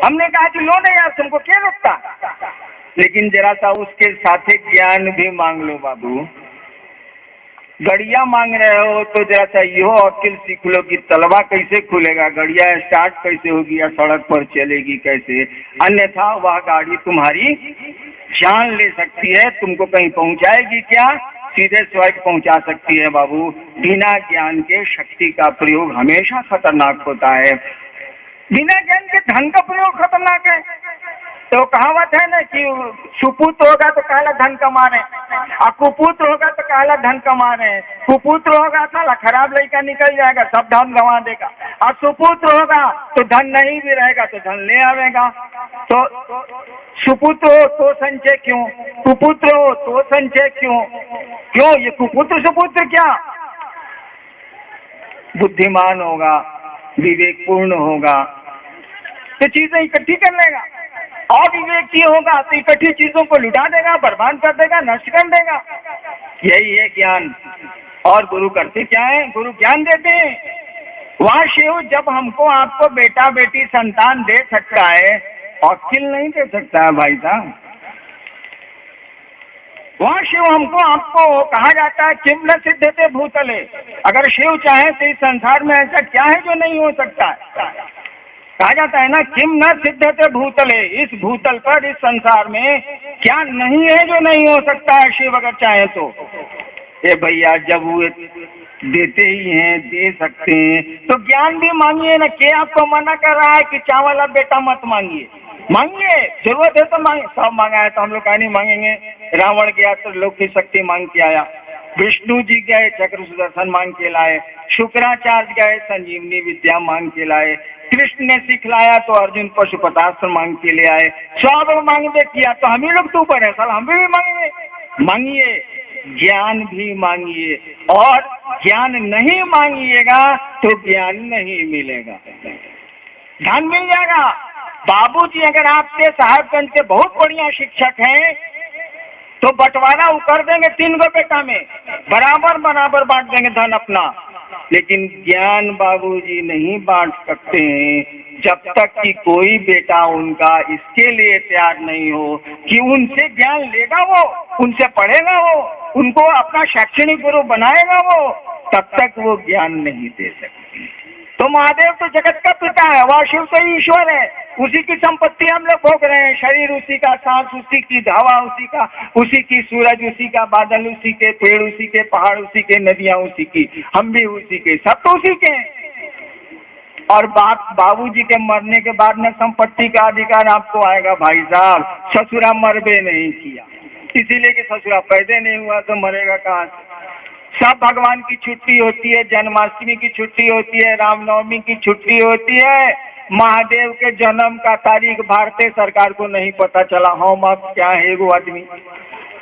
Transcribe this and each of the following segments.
हमने कहा कि लो नहीं यार, तुमको क्या रोकता, लेकिन जरा सा उसके साथ ज्ञान भी मांग लो बाबू। गड़िया मांग रहे हो तो जरा सा यो अकिल सीख लो कि तलवा कैसे खुलेगा, गड़िया स्टार्ट कैसे होगी या सड़क पर चलेगी कैसे, अन्यथा वह गाड़ी तुम्हारी जान ले सकती है, तुमको कहीं पहुंचाएगी क्या, सीधे स्वर्ग पहुंचा सकती है बाबू। बिना ज्ञान के शक्ति का प्रयोग हमेशा खतरनाक होता है, बिना ज्ञान के धन का प्रयोग खतरनाक है। तो कहावत है ना कि सुपुत्र होगा तो काला धन कमा रहे, और कुपुत्र होगा तो काला धन कमा रहे हैं। कुपुत्र होगा साला खराब लड़का निकल जाएगा, सब धन गंवा देगा, और सुपुत्र होगा तो धन नहीं भी रहेगा तो धन ले आवेगा। तो सुपुत्र हो तो संचय क्यों, कुपुत्र हो तो संचय क्यों, क्यों ये कुपुत्र सुपुत्र क्या, बुद्धिमान होगा, विवेकपूर्ण होगा तो चीजें इकट्ठी कर लेगा, अविवेकी होगा तो इकट्ठी चीजों को लुटा देगा, बर्बाद कर देगा, नष्ट कर देगा। यही है ज्ञान। और गुरु करते क्या है, गुरु ज्ञान देते हैं। वहाँ शिव जब हमको आपको बेटा बेटी संतान दे सकता है, अकिल नहीं दे सकता है भाई साहब। वहाँ शिव हमको आपको कहा जाता है किम न सिद्धते भूतले, अगर शिव चाहे तो इस संसार में ऐसा क्या है जो नहीं हो सकता है। कहा जाता है ना किम न सिद्धते भूतले, इस भूतल पर इस संसार में क्या नहीं है जो नहीं हो सकता है शिव अगर चाहे तो। ए भैया जब वो देते ही हैं, दे सकते हैं तो ज्ञान भी मांगिए ना। क्या आपको मना कर रहा है कि चावल अब बेटा मत मांगिए, मांगिए, जरूरत है तो मांगे। सब मांगा है तो हम लोग क्या नहीं मांगेंगे। रावण गया तो लौकिक शक्ति मांग के आया, विष्णु जी गए चक्र सुदर्शन मांग के लाए, शुक्राचार्य गए संजीवनी विद्या मांग के लाए, कृष्ण ने सिखलाया तो अर्जुन पशुपतास्त्र मांग के ले आए। सब मांगते किया तो हम ही लोग तो ऊपर है, साल हम भी मांगेंगे। मांगिए, ज्ञान भी मांगिए, और ज्ञान नहीं मांगिएगा तो ज्ञान नहीं मिलेगा, धन मिल जाएगा। बाबूजी अगर आपके साहेबगंज के बहुत बढ़िया शिक्षक हैं तो बंटवारा वो कर देंगे 3 गो बेटा में, बराबर बराबर बांट देंगे धन अपना। लेकिन ज्ञान बाबूजी नहीं बांट सकते हैं जब तक कि कोई बेटा उनका इसके लिए तैयार नहीं हो कि उनसे ज्ञान लेगा, वो उनसे पढ़ेगा, वो उनको अपना शैक्षणिक गुरु बनाएगा, वो तब तक वो ज्ञान नहीं दे सकते। तो महादेव तो जगत का पिता है, वह शिव तो ईश्वर है, उसी की संपत्ति हम लोग भोग रहे हैं। शरीर उसी का, सांस उसी की, हवा उसी का, उसी की, सूरज उसी का, बादल उसी के, पेड़ उसी के, पहाड़ उसी के, नदियां उसी की, हम भी उसी के, सब तो उसी के हैं। और बाबूजी के मरने के बाद में संपत्ति का अधिकार आपको आएगा भाई साहब। ससुरा मरबे नहीं किया, इसीलिए कि ससुरा पैदा नहीं हुआ तो मरेगा कहाँ से। सब भगवान की छुट्टी होती है, जन्माष्टमी की छुट्टी होती है, रामनवमी की छुट्टी होती है। महादेव के जन्म का तारीख भारतीय सरकार को नहीं पता चला। हम अब क्या है, एगो आदमी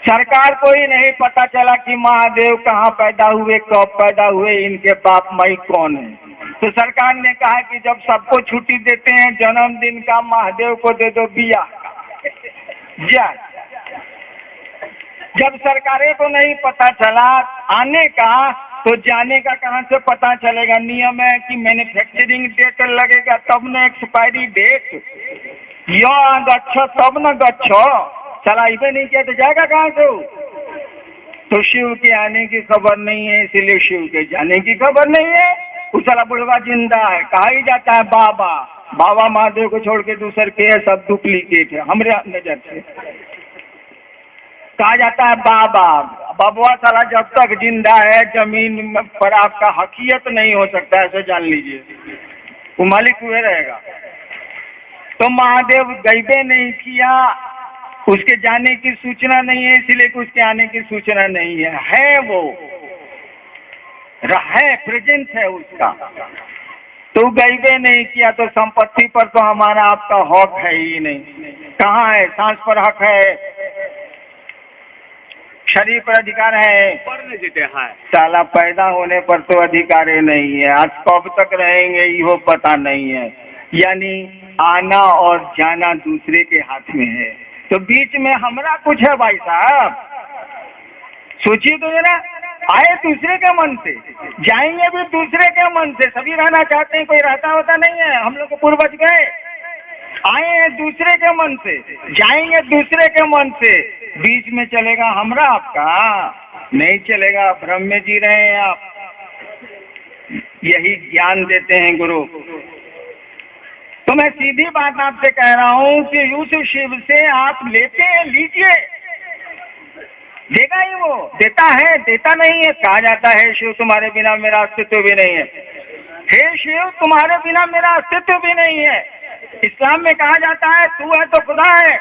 सरकार को ही नहीं पता चला कि महादेव कहाँ पैदा हुए, कब पैदा हुए, इनके बाप माई कौन है। तो सरकार ने कहा कि जब सबको छुट्टी देते हैं जन्मदिन का, महादेव को दे दो बिया जा। जब सरकारें को नहीं पता चला आने का तो जाने का कहाँ से पता चलेगा। नियम है कि मैन्युफैक्चरिंग डेट लगेगा तब न एक्सपायरी डेट, यो गच्छो तब न गच्छो, चला इसे नहीं किया तो जाएगा कहाँ से। तो शिव के आने की खबर नहीं है, इसलिए शिव के जाने की खबर नहीं है। उसला बुढ़वा जिंदा है, कहा ही जाता है बाबा, बाबा महादेव को छोड़ के दूसर के है, सब डुप्लीकेट है हमारे नजर से। कहा जाता है बाबा, बाबा साला जब तक जिंदा है जमीन पर आपका हकीयत नहीं हो सकता, ऐसे जान लीजिए, वो मालिक हुए रहेगा। तो महादेव गईबे नहीं किया, उसके जाने की सूचना नहीं है, इसलिए कि उसके आने की सूचना नहीं है वो है, प्रेजेंस है उसका। तो गईबे नहीं किया तो संपत्ति पर तो हमारा आपका हक है ही नहीं। कहाँ है, सांस पर हक है, शरीर पर अधिकार है, पढ़ने देते हैं, साला पैदा होने पर तो अधिकार नहीं है। आज कब तक रहेंगे ये पता नहीं है। यानी आना और जाना दूसरे के हाथ में है, तो बीच में हमारा कुछ है भाई साहब। सोचिए तो जरा, आए दूसरे के मन से, जाएंगे भी दूसरे के मन से। सभी रहना चाहते हैं, कोई रहता होता नहीं है। हम लोग के पूर्वज गए, आए हैं दूसरे के मन से, जाएंगे दूसरे के मन से, बीच में चलेगा हमरा आपका? नहीं चलेगा, भ्रम में जी रहे हैं आप। यही ज्ञान देते हैं गुरु। तो मैं सीधी बात आपसे कह रहा हूं कि उस शिव से आप लेते हैं, लीजिए, देगा ही वो, देता है, देता नहीं है। कहा जाता है शिव तुम्हारे बिना मेरा अस्तित्व भी नहीं है, हे शिव तुम्हारे बिना मेरा अस्तित्व भी नहीं है। इस्लाम में कहा जाता है तू है तो खुदा है।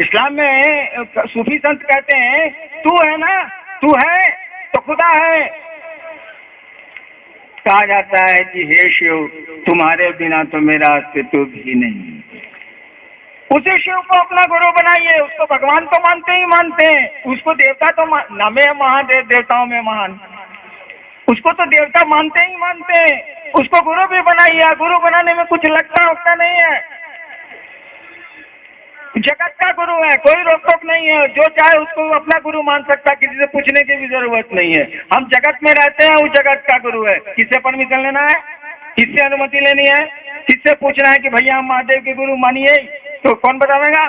इस्लाम में सूफी संत कहते हैं तू है ना, तू है तो खुदा है। कहा जाता है कि हे शिव तुम्हारे बिना तो मेरा अस्तित्व भी नहीं। उसी शिव को अपना गुरु बनाइए। उसको भगवान तो मानते ही मानते हैं, उसको देवता तो नामे महादेव, देवताओं में महान, उसको तो देवता मानते ही मानते हैं। उसको गुरु भी बनाइए। गुरु बनाने में कुछ लगता नहीं है, जगत का गुरु है, कोई रोक टोक नहीं है। जो चाहे उसको अपना गुरु मान सकता है, किसी से पूछने की भी जरूरत नहीं है। हम जगत में रहते हैं, वो जगत का गुरु है। किससे परमिशन लेना है, किससे अनुमति लेनी है, किससे पूछना है कि भैया हम महादेव के गुरु मानिए, तो कौन बतावेगा?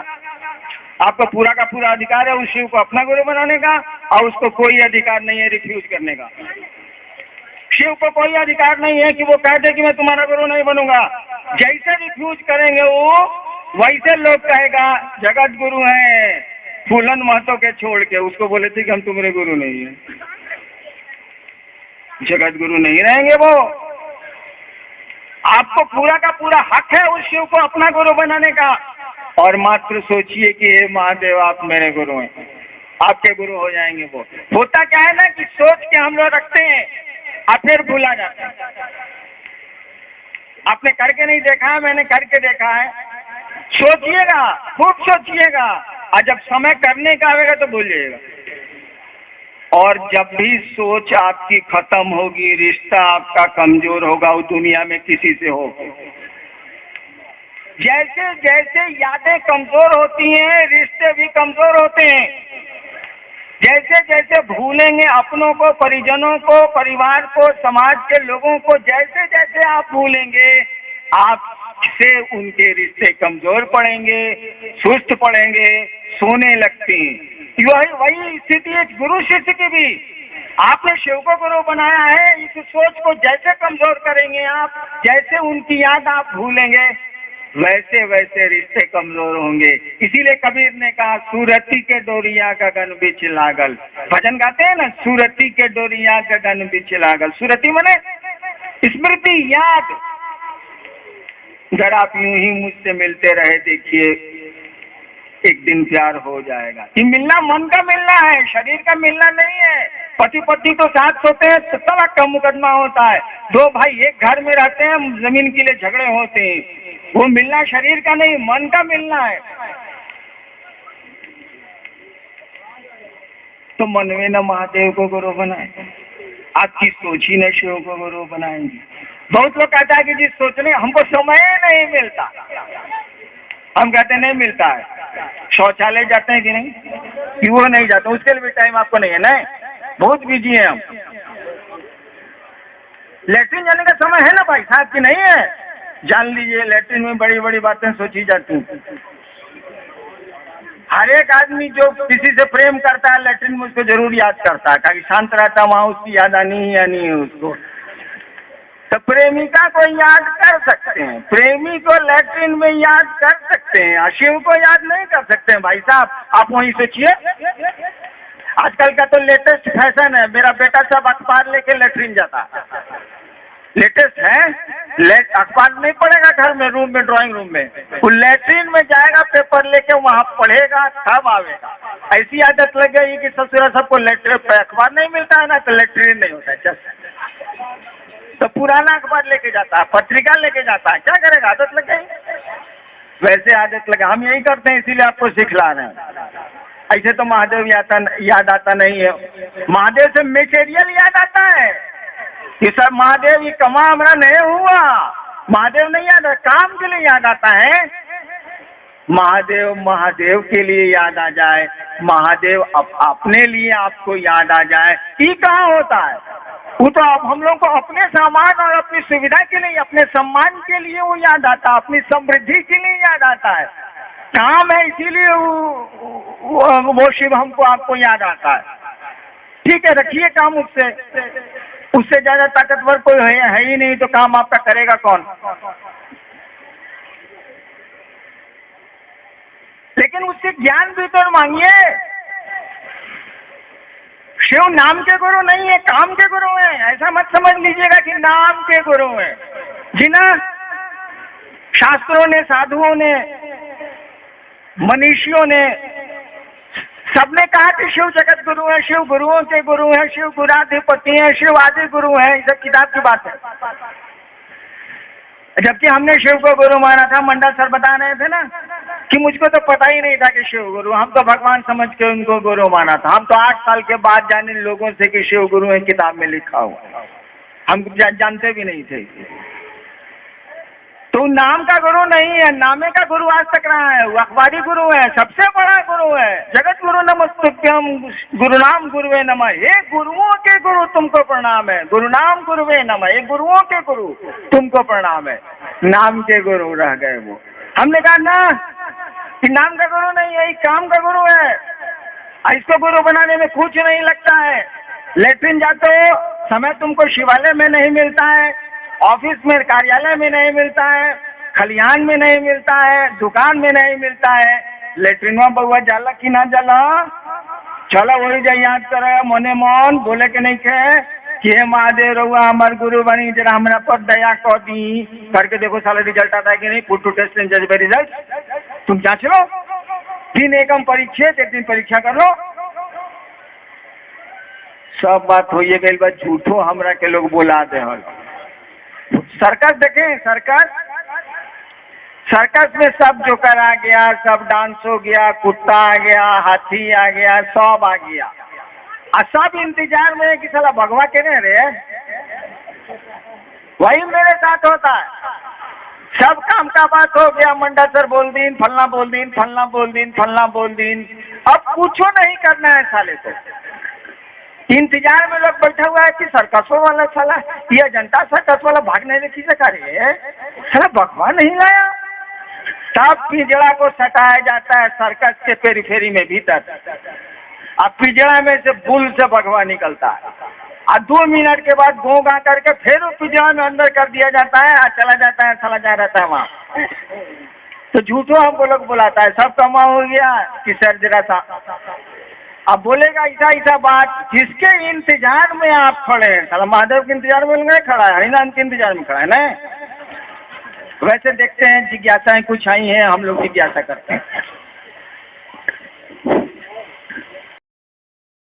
आपका पूरा का पूरा अधिकार है उस शिव को अपना गुरु बनाने का, और उसको कोई अधिकार नहीं है रिफ्यूज करने का। शिव को कोई अधिकार नहीं है कि वो कह दे कि मैं तुम्हारा गुरु नहीं बनूंगा। जैसे रिफ्यूज करेंगे वो, वैसे लोग कहेगा जगत गुरु हैं फूलन महतो के छोड़ के, उसको बोले थे कि हम तुम्हारे गुरु नहीं है। जगत गुरु नहीं रहेंगे वो। आपको पूरा का पूरा हक है उस शिव को अपना गुरु बनाने का। और मात्र सोचिए कि हे महादेव आप मेरे गुरु हैं, आपके गुरु हो जाएंगे वो। होता क्या है ना कि सोच के हम लोग रखते हैं और फिर भूला जाता है। आपने करके नहीं देखा है, मैंने करके देखा है। सोचिएगा, खूब सोचिएगा, और जब समय करने का आएगा तो भूल जाइएगा। और जब भी सोच आपकी खत्म होगी, रिश्ता आपका कमजोर होगा, वो दुनिया में किसी से हो। जैसे जैसे यादें कमजोर होती हैं, रिश्ते भी कमजोर होते हैं। जैसे जैसे भूलेंगे अपनों को, परिजनों को, परिवार को, समाज के लोगों को, जैसे जैसे आप भूलेंगे, आपसे उनके रिश्ते कमजोर पड़ेंगे, सुस्त पड़ेंगे, सोने लगते हैं। वही स्थिति है गुरु शिष्य की भी। आपने शिव को गुरु बनाया है, इस सोच को जैसे कमजोर करेंगे आप, जैसे उनकी याद आप भूलेंगे, वैसे वैसे रिश्ते कमजोर होंगे। इसीलिए कबीर ने कहा सूरती के डोरिया गगन बिच लागल। भजन गाते हैं ना, सूरती के डोरिया गगन बिच लागल। सूरती माने स्मृति, याद। अगर आप यूं ही मुझसे मिलते रहे, देखिए एक दिन प्यार हो जाएगा। ये मिलना मन का मिलना है, शरीर का मिलना नहीं है। पति पत्नी तो साथ सोते हैं, तलाक का मुकदमा होता है। दो भाई एक घर में रहते हैं, जमीन के लिए झगड़े होते हैं। वो मिलना शरीर का नहीं, मन का मिलना है। तो मन में न महादेव को गुरु बनाए, आपकी सोच ही न शिव को गुरु बनाएंगे। बहुत लोग कहता है कि जी सोचने हमको समय नहीं मिलता। हम कहते नहीं मिलता है। शौचालय जाते हैं कि नहीं? कि वो नहीं जाते, उसके लिए भी टाइम आपको नहीं है ना, बहुत बिजी है हम। लेटरिन जाने का समय है ना भाई साहब की नहीं है? जान लीजिए लेटरिन में बड़ी बड़ी बातें सोची जाती हैं। हर एक आदमी जो किसी से प्रेम करता है लेटरिन में उसको जरूर याद करता है, ताकि शांत रहता है, वहां उसकी याद आनी ही आनी है उसको। तो प्रेमिका को याद कर सकते हैं, प्रेमी को लेटरिन में याद कर सकते हैं, शिव को याद नहीं कर सकते हैं भाई साहब। आप वहीं सोचिए। आजकल का तो लेटेस्ट फैशन है, मेरा बेटा सब अखबार लेके लेटरिन जाता है। लेटेस्ट है, अखबार नहीं पढ़ेगा घर में, रूम में, ड्राइंग रूम में, वो लेटरिन में जाएगा, पेपर लेके वहां पढ़ेगा, तब आवेगा। ऐसी आदत लग गई कि ससुरा सबको अखबार नहीं मिलता है ना, तो लेटरिन नहीं होता है। तो पुराना अखबार लेके जाता है, पत्रिका लेके जाता है, क्या करेगा? आदत लग गई। वैसे आदत लगा, हम यही करते हैं, इसीलिए आपको सिखला रहे हैं। ऐसे तो महादेव याद आता नहीं है। महादेव से मटेरियल याद आता है कि सर महादेव ये कमा हमारा नहीं हुआ। महादेव नहीं याद, काम के लिए याद आता है। महादेव के लिए याद आ जाए, महादेव अपने लिए आपको याद आ जाए, ये कहाँ होता है? वो तो अब हम लोग को अपने सामान और अपनी सुविधा के लिए, अपने सम्मान के लिए वो याद आता, अपनी समृद्धि के लिए याद आता है। काम है इसीलिए वो शिव हमको आपको याद आता है। ठीक है, रखिए काम उससे ज्यादा ताकतवर कोई है ही नहीं, तो काम आपका करेगा कौन? लेकिन उससे ज्ञान भी तो मांगिए। शिव नाम के गुरु नहीं है, काम के गुरु हैं। ऐसा मत समझ लीजिएगा कि नाम के गुरु हैं। जिना शास्त्रों ने, साधुओं ने, मनीषियों ने, सबने कहा कि शिव जगत गुरु है, शिव गुरुओं के गुरु है, शिव गुराधिपति है, शिव आदि गुरु है। ये सब किताब की बात है। जबकि हमने शिव को गुरु माना था। मंडल सर बता रहे थे ना कि मुझको तो पता ही नहीं था कि शिव गुरु, हम तो भगवान समझ के उनको गुरु माना था। हम तो 8 साल के बाद जाने लोगों से कि शिव गुरु है, किताब में लिखा हुआ, हम जानते भी नहीं थे। तो नाम का गुरु नहीं है, नामे का गुरु आज तक रहा है। वो अखबारी गुरु है, सबसे बड़ा गुरु है। जगत गुरु नमस्तुभ्यम गुरुनाम गुरुवे नमः। ये गुरुओं के गुरु तुमको प्रणाम है, गुरुनाम गुरुवे नमः। ये गुरुओं के गुरु तुमको प्रणाम है। नाम के गुरु रह गए वो। हमने कहा ना कि नाम का गुरु नहीं है, काम का गुरु है। इसको गुरु बनाने में कुछ नहीं लगता है। लेट्रिन जाते हो, समय तुमको शिवालय में नहीं मिलता है, ऑफिस में, कार्यालय में नहीं मिलता है, खलिहान में नहीं मिलता है, दुकान में नहीं मिलता है। लेट्रिन में बउआ जाला कि ना जाला? चलो वही जा याद करे मने मन, बोले के नहीं खे कि हे महादेव रहुआ हमार गुरु बनी, जरा हमारा पर दया कर दी। करके देखो साला रिजल्ट आता है कि नहीं। पुट टू टेस्ट एंड जज बाय रिजल्ट। तुम जांच लो, 3 एकम परीक्षा, 1 दिन परीक्षा कर लो। सब बात हो ये गई, बस झूठो हमरा के लोग बोला दे। सर्कस देखें, सर्कस में सब जोकर आ गया, सब डांस हो गया, कुत्ता आ गया, हाथी आ गया, सब आ गया। और सब इंतजार में है कि साला भगवा के नहीं रे। वही मेरे साथ होता है। सब काम का बात हो गया, मंडा सर बोल दीन, फलना बोल दीन, फलना बोल दीन, फलना बोल दीन। अब कुछ नहीं करना है साले को। इंतजार में लोग बैठा हुआ है कि सर्कसों वाला साला, ये जनता सर्कस वाला भागने में किसे करे, साला भगवान नहीं लाया। तब पिंजड़ा को सटाया जाता है सर्कस के पेरीफेरी में भीतर। अब पिंजड़ा में से बुल से भगवा निकलता है, और 2 मिनट के बाद गोंगा करके फिर वो पिंजड़ा में अंदर कर दिया जाता है, और चला जाता है, चला जा रहता है वहाँ। तो झूठो हमको लोग बुलाता है। सब कमा हो गया कि सर जरा सा अब बोलेगा ऐसा बात जिसके इंतजार में आप खड़े हैं। साला महादेव के इंतजार में नहीं खड़ा है, हरिनाम के इंतजार में खड़ा है ना। वैसे देखते हैं जिज्ञासाएं कुछ आई हैं, हम लोग जिज्ञासा करते हैं।